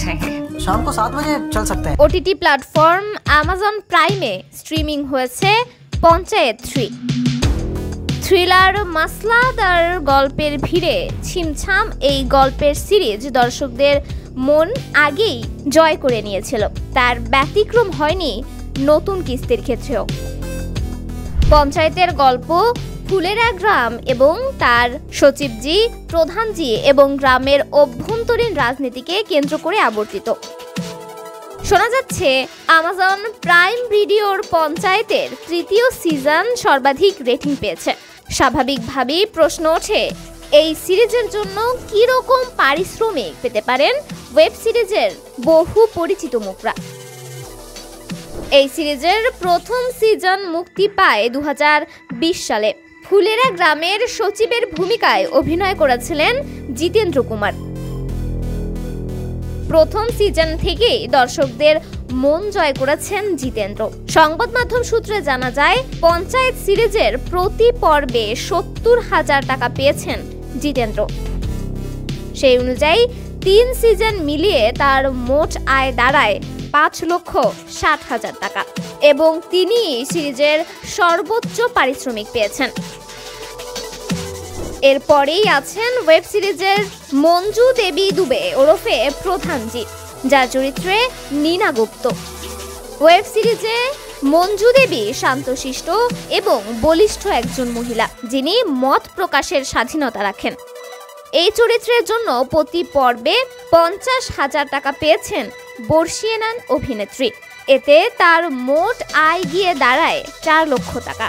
जाएंगे। शाम को 7 बजे चल सकते हैं। ওটিটি প্ল্যাটফর্ম অ্যামাজন প্রাইমে স্ট্রিমিং হয়েছে পঞ্চায়েত 3। থ্রিলার মাসলাদার গল্পের ভিড়ে ছিমছাম এই গল্পের সিরিজ দর্শকদের মন আগেই জয় করে নিয়েছিল। তার ব্যতিক্রম হয়নি নতুন কিস্তির ক্ষেত্রেও। পঞ্চায়েতের গল্প ফুলেরা গ্রাম এবং তার সচিবজি, প্রধানজি এবং গ্রামের অভ্যন্তরীণ রাজনীতিকে কেন্দ্র করে আবর্তিত। শোনা যাচ্ছে অ্যামাজন প্রাইম ভিডিওর পঞ্চায়েতের 3য় সিজন সর্বাধিক রেটিং পেয়েছে। স্বাভাবিকভাবেই প্রশ্ন ওঠে, এই সিরিজের জন্য কি রকম পারিশ্রমিক পেতে পারেন ওয়েব সিরিজের বহু পরিচিত মুখরা। এই সিরিজের প্রথম সিজন মুক্তি পায় 2020 সালে। ফুলেরা গ্রামের সচিবের ভূমিকায় অভিনয় করেছিলেন জিতেন্দ্র কুমার। প্রথম সিজন থেকেই দর্শকদের মন জয় করেছেন জিতেন্দ্র। সংবাদ মাধ্যম সূত্রে জানা যায়, পঞ্চায়েত সিরিজের প্রতি পর্বে 70,000 টাকা পেয়েছেন জিতেন্দ্র। সেই অনুযায়ী 3 সিজন মিলিয়ে তার মোট আয় দাঁড়ায় 5,60,000 টাকা এবং তিনি সিরিজের সর্বোচ্চ পারিশ্রমিক পেয়েছেন। এরপরেই আছেন ওয়েব সিরিজের মঞ্জু দেবী দুবে ওরফে প্রধানজি, যার চরিত্রে নীনা গুপ্ত। ওয়েব সিরিজে মঞ্জু দেবী শান্তশিষ্ট এবং বলিষ্ঠ একজন মহিলা, যিনি মত প্রকাশের স্বাধীনতা রাখেন। এই চরিত্রের জন্য প্রতি পর্বে 50,000 টাকা পেয়েছেন বর্ষিয়ানান অভিনেত্রী। এতে তার মোট আয় গিয়ে দাঁড়ায় 4 লক্ষ টাকা।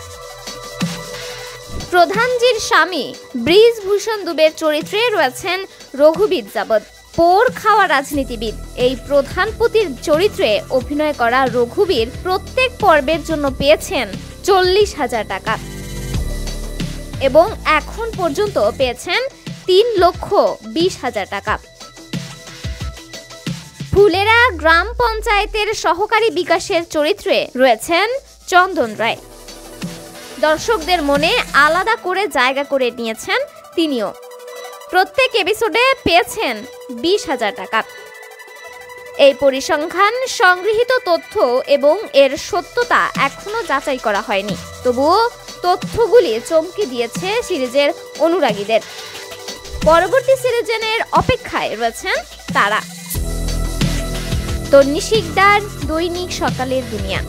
প্রধানজির স্বামী ব্রিজভূষণ দুবের চরিত্রে রয়েছেন রঘুবীর যাবৎ, পোর খাওয়া রাজনীতিবিদ। এই প্রধানপতির চরিত্রে অভিনয় করা রঘুবীর প্রত্যেক পর্বের জন্য পেয়েছেন 40,000 টাকা এবং এখন পর্যন্ত পেয়েছেন 3,20,000 টাকা। ফুলেরা গ্রাম পঞ্চায়েতের সহকারী বিকাশের চরিত্রে রয়েছেন চন্দন রায়। দর্শকদের মনে আলাদা করে জায়গা করে নিয়েছেন তিনিও। প্রত্যেক এপিসোডে পেয়েছেন 20,000 টাকা। এই পরিসংখ্যান সংগৃহীত তথ্য এবং এর সত্যতা এখনো যাচাই করা হয়নি, তবুও তথ্যগুলি চমকে দিয়েছে সিরিজের অনুরাগীদের। পরবর্তী সিরিজের অপেক্ষায় রয়েছেন তারা। তন্নি শিকদার, দৈনিক সকালের দুনিয়া।